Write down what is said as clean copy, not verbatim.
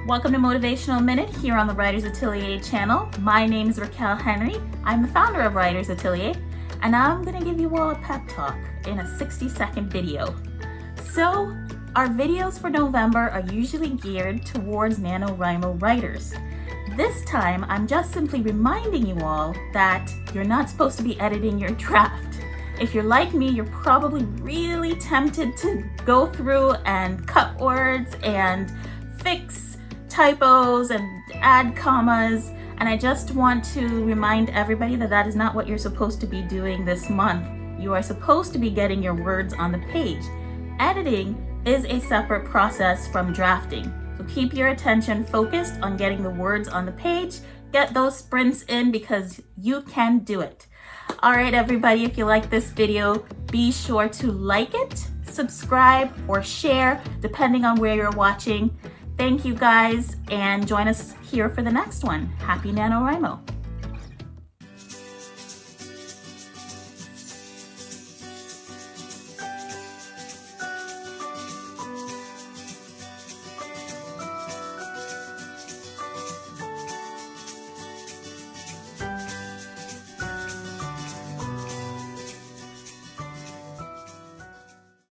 Welcome to Motivational Minute here on the Writers Atelier channel. My name is Racquel Henry. I'm the founder of Writers Atelier, and I'm going to give you all a pep talk in a 60-second video. So, our videos for November are usually geared towards NaNoWriMo writers. This time, I'm just simply reminding you all that you're not supposed to be editing your draft. If you're like me, you're probably really tempted to go through and cut words and fix typos and add commas, and I just want to remind everybody that that is not what you're supposed to be doing this month. You are supposed to be getting your words on the page. Editing is a separate process from drafting, so keep your attention focused on getting the words on the page. Get those sprints in because you can do it. All right, everybody, if you like this video, be sure to like it, subscribe, or share, depending on where you're watching. Thank you guys, and join us here for the next one. Happy NaNoWriMo.